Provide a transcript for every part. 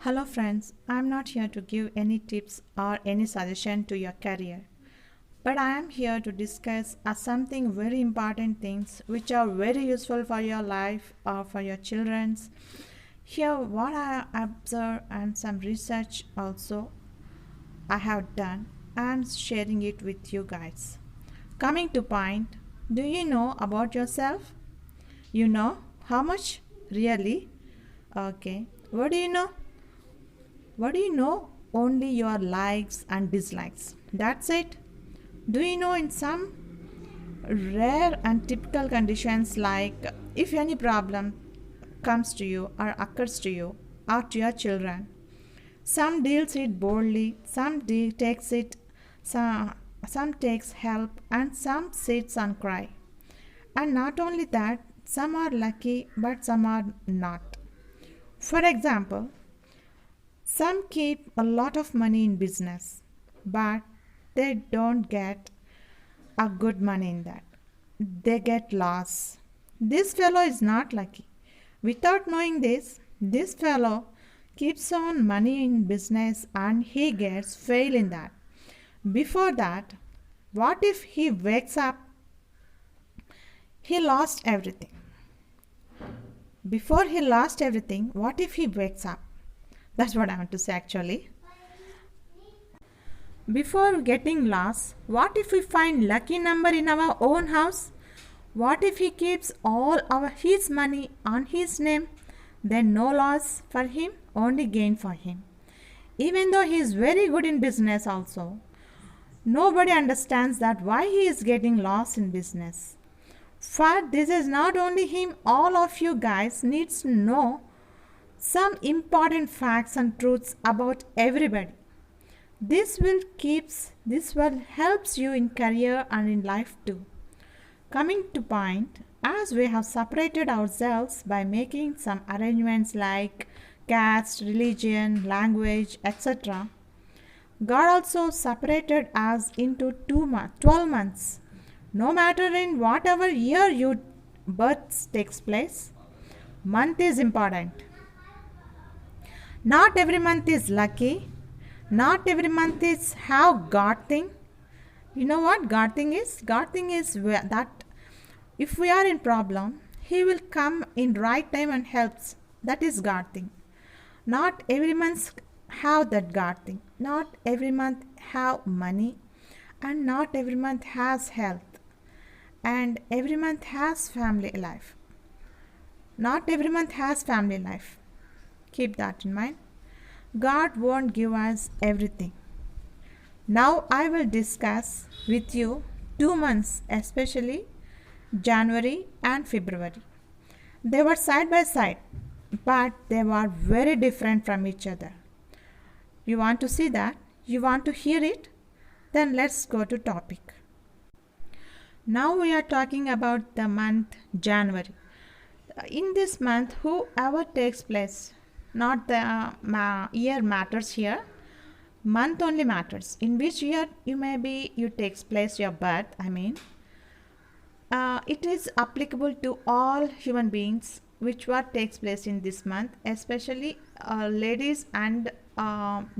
Hello friends, I'm not here to give any tips or any suggestion to your career, but I am here to discuss something very important things which are very useful for your life or for your children's. Here what I observe and some research also I have done and sharing it with you guys. Coming to point, do you know about yourself? You know how much really? Okay. What do you know? What do you know? Only your likes and dislikes. That's it. Do you know in some rare and typical conditions, like if any problem comes to you or occurs to you or to your children, some deals it boldly, takes it, some takes help, and some sits and cry. And not only that, some are lucky, but some are not. For example, some keep a lot of money in business, but they don't get a good money in that. They get loss. This fellow is not lucky. Without knowing this fellow keeps on money in business and he gets fail in that. Before that, what if he wakes up? He lost everything. Before he lost everything, what if he wakes up? That's what I want to say actually. Before getting lost, what if we find lucky number in our own house? What if he keeps all his money on his name? Then no loss for him, only gain for him. Even though he is very good in business also, nobody understands that why he is getting lost in business. For this is not only him, all of you guys needs to know some important facts and truths about everybody. This will helps you in career and in life too. Coming to point, as we have separated ourselves by making some arrangements like caste, religion, language, etc. God also separated us into 12 months. No matter in whatever year your birth takes place, month is important. Not every month is lucky. Not every month is have God thing. You know what God thing is? God thing is that if we are in problem, He will come in right time and helps. That is God thing. Not every month have that God thing. Not every month have money, and not every month has health, and every month has family life. Not every month has family life. Keep that in mind. God won't give us everything. Now I will discuss with you 2 months, especially January and February. They were side by side, but they were very different from each other. You want to see that? You want to hear it? Then let's go to topic. Now we are talking about the month January. In this month, whoever takes place, not the year matters here, month only matters. In which year you takes place your birth, it is applicable to all human beings which what takes place in this month, especially ladies and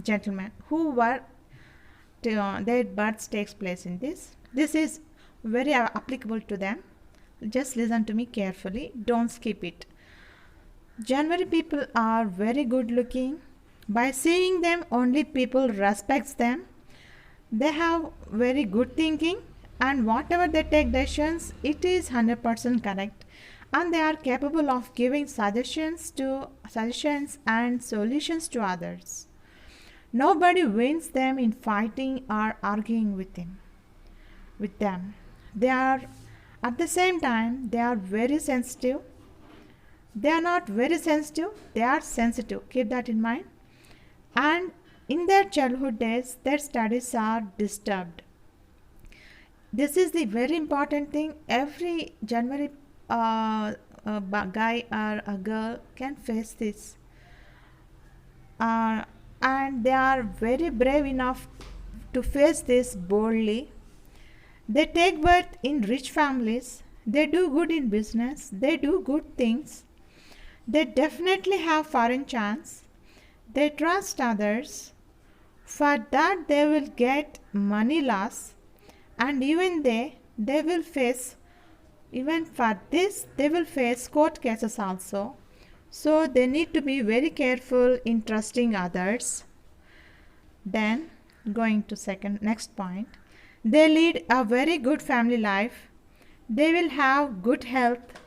gentlemen who were their births takes place in this is very applicable to them. Just listen to me carefully, don't skip it. January people are very good looking. By seeing them only people respects them. They have very good thinking, and whatever they take decisions, it is 100% correct, and they are capable of giving suggestions and solutions to others. Nobody wins them in fighting or arguing with them. They are at the same time they are very sensitive. They are not very sensitive, they are sensitive. Keep that in mind. And in their childhood days, their studies are disturbed. This is the very important thing. Every January guy or a girl can face this. And they are very brave enough to face this boldly. They take birth in rich families. They do good in business. They do good things. They definitely have foreign chance. They trust others. For that they will get money loss, and they will face, even for this they will face court cases also. So they need to be very careful in trusting others. Then going to second next point, they lead a very good family life. They will have good health.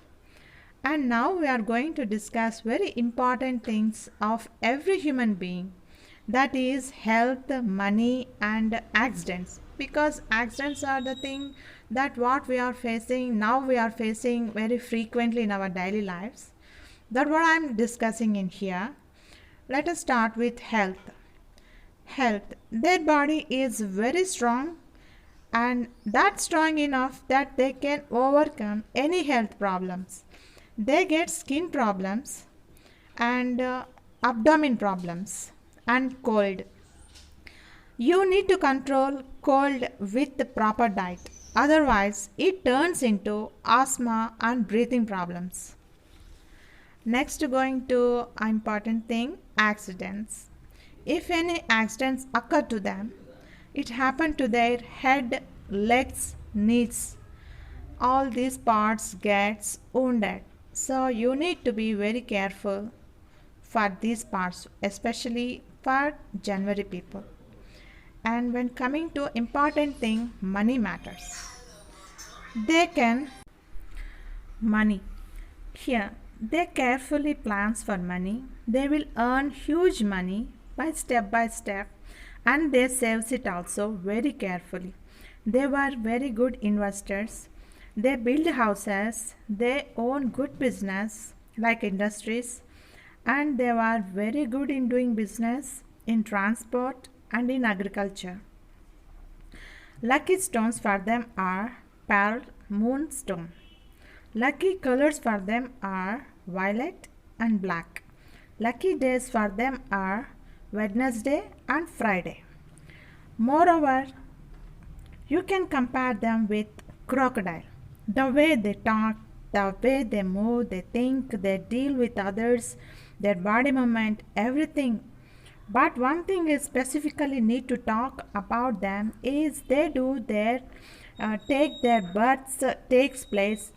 And now we are going to discuss very important things of every human being, that is health, money and accidents, because accidents are the thing that what we are facing now, we are facing very frequently in our daily lives. That what I am discussing in here. Let us start with health. Health, their body is very strong, and that strong enough that they can overcome any health problems. They get skin problems and abdomen problems and cold. You need to control cold with the proper diet, otherwise it turns into asthma and breathing problems. Next, going to important thing, accidents. If any accidents occur to them, it happened to their head, legs, knees, all these parts gets wounded. So you need to be very careful for these parts, especially for January people. And when coming to important thing, money matters. They can money. Here they carefully plans for money. They will earn huge money by step, and they saves it also very carefully. They were very good investors. They build houses, they own good business like industries, and they were very good in doing business in transport and in agriculture. Lucky stones for them are pearl, moonstone. Lucky colors for them are violet and black. Lucky days for them are Wednesday and Friday. Moreover, you can compare them with crocodile. The way they talk, the way they move, they think, they deal with others, their body movement, everything. But one thing is specifically need to talk about them is they do their take their births takes place.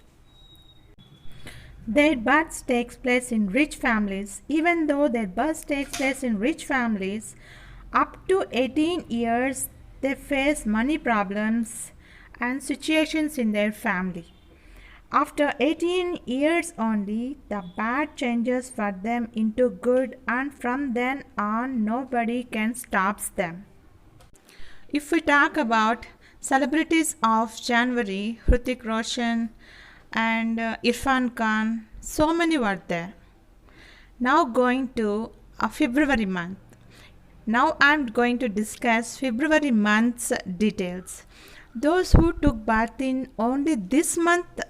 Their births takes place in rich families. Even though their births takes place in rich families, up to 18 years they face money problems and situations in their family. After 18 years only, the bad changes for them into good, and from then on nobody can stop them. If we talk about celebrities of January, Hrithik Roshan and Irfan Khan, so many were there. Now going to February month. Now I am going to discuss February month's details. Those who took birth in only this month,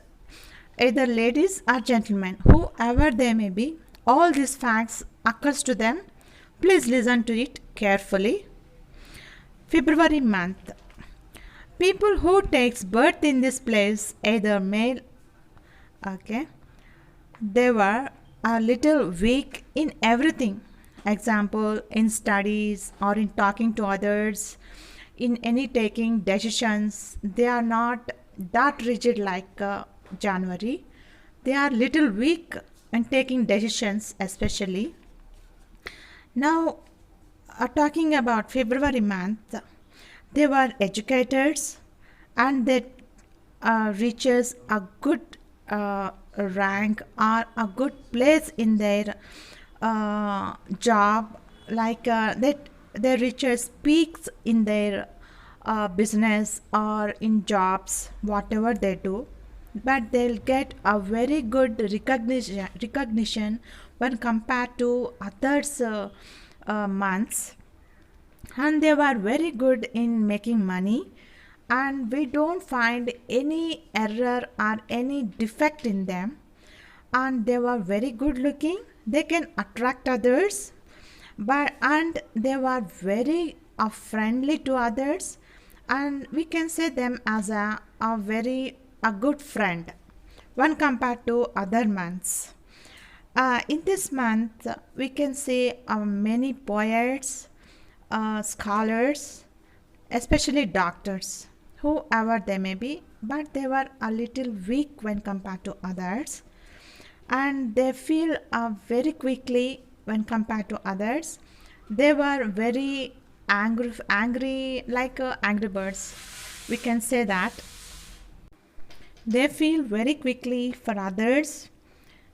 either ladies or gentlemen, whoever they may be, all these facts occurs to them. Please listen to it carefully. February month. People who takes birth in this place, either male, okay, they were a little weak in everything. Example, in studies or in talking to others, in any taking decisions, they are not that rigid like January. They are little weak in taking decisions, especially. Now, talking about February month, they were educators, and they reaches a good rank or a good place in their job, like that they reaches peaks in their business or in jobs, whatever they do, but they'll get a very good recognition when compared to others months. And they were very good in making money, and we don't find any error or any defect in them. And they were very good looking, they can attract others, and they were very friendly to others, and we can say them as a good friend when compared to other months. In this month, we can see many poets, scholars, especially doctors, whoever they may be, but they were a little weak when compared to others, and they feel very quickly when compared to others. They were very angry like angry birds. We can say that they feel very quickly for others.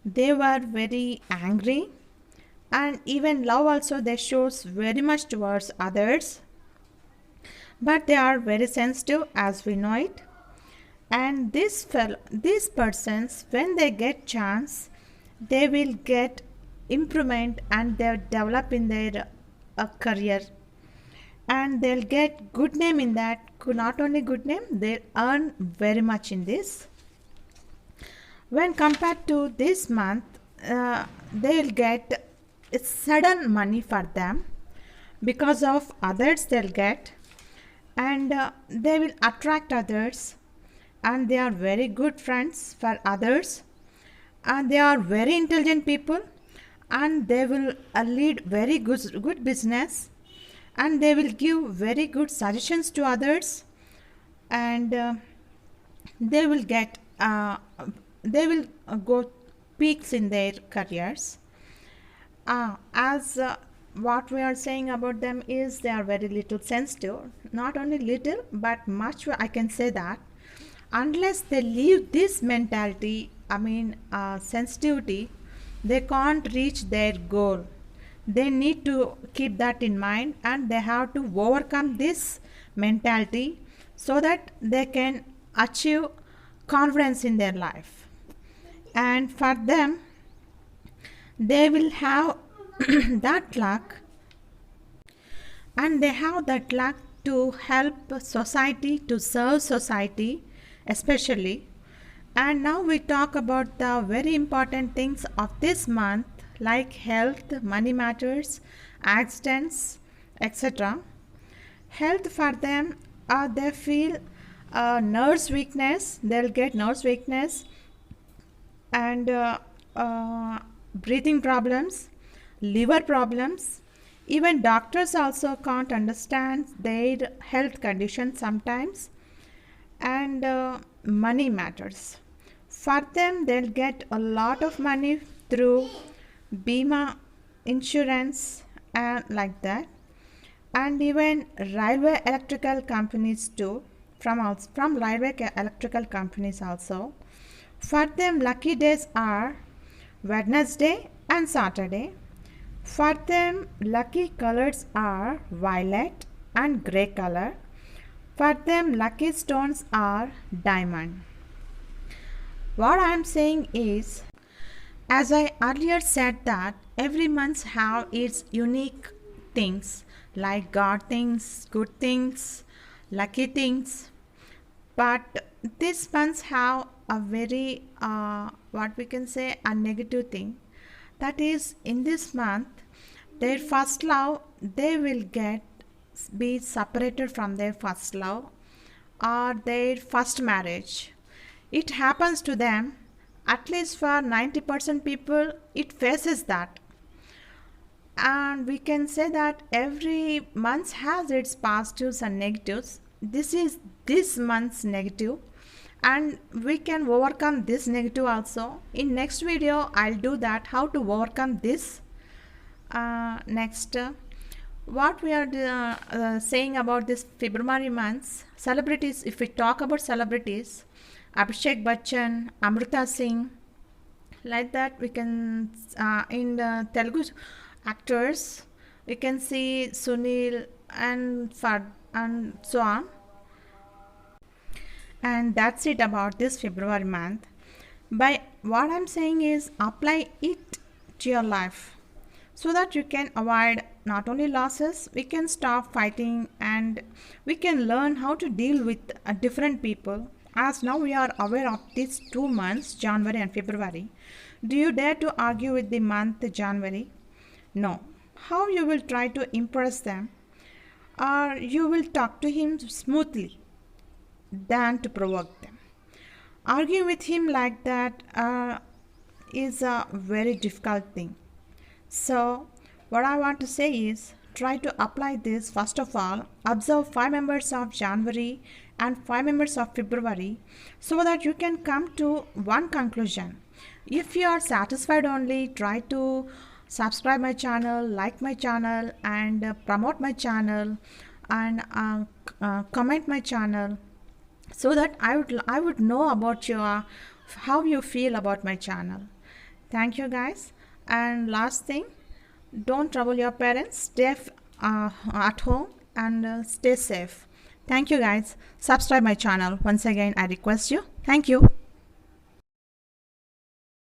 They were very angry, and even love also they shows very much towards others, but they are very sensitive as we know it. And these persons, when they get chance, they will get improvement and they develop in their career, and they'll get good name in that. Not only good name, they earn very much in this. When compared to this month, they'll get sudden money for them because of others they'll get, and they will attract others, and they are very good friends for others, and they are very intelligent people, and they will lead very good business, and they will give very good suggestions to others, and they will get they will go peaks in their careers. As what we are saying about them is they are very little sensitive, not only little but much. I can say that unless they leave this mentality, sensitivity, they can't reach their goal. They need to keep that in mind, and they have to overcome this mentality so that they can achieve confidence in their life. And for them, they will have that luck, and they have that luck to help society, to serve society especially. And now we talk about the very important things of this month, like health, money matters, accidents, etc. Health for them, they feel nerves weakness, they'll get nerves weakness, and breathing problems, liver problems. Even doctors also can't understand their health condition sometimes. And money matters for them. They'll get a lot of money through bima insurance and like that. And even railway electrical companies too, from railway electrical companies also, for them lucky days are Wednesday and Saturday. For them lucky colors are violet and grey color. For them lucky stones are diamond. What I am saying is, as I earlier said, that every month have its unique things, like God things, good things, lucky things. But this month have a very what we can say a negative thing. That is, in this month, their first love, they will be separated from their first love or their first marriage. It happens to them. At least for 90% people, it faces that. And we can say that every month has its positives and negatives. This is this month's negative, and we can overcome this negative also. In next video, I'll do that, how to overcome this. Next, what we are saying about this February months, celebrities. If we talk about celebrities, Abhishek Bachchan, Amrita Singh, like that, we can in the Telugu actors, we can see Sunil and Fad and so on. And that's it about this February month. By what I'm saying is, apply it to your life so that you can avoid not only losses, we can stop fighting, and we can learn how to deal with different people. As now we are aware of these 2 months, January and February. Do you dare to argue with the month January? No. How you will try to impress them? Or you will talk to him smoothly than to provoke them. Arguing with him like that, is a very difficult thing. So, what I want to say is try to apply this first of all. Observe 5 members of January and 5 members of February so that you can come to one conclusion. If you are satisfied only, try to subscribe my channel, like my channel, and promote my channel, and comment my channel so that I would know about your how you feel about my channel. Thank you guys. And last thing, don't trouble your parents. At home and stay safe. Thank you guys. Subscribe my channel. Once again, I request you. Thank you.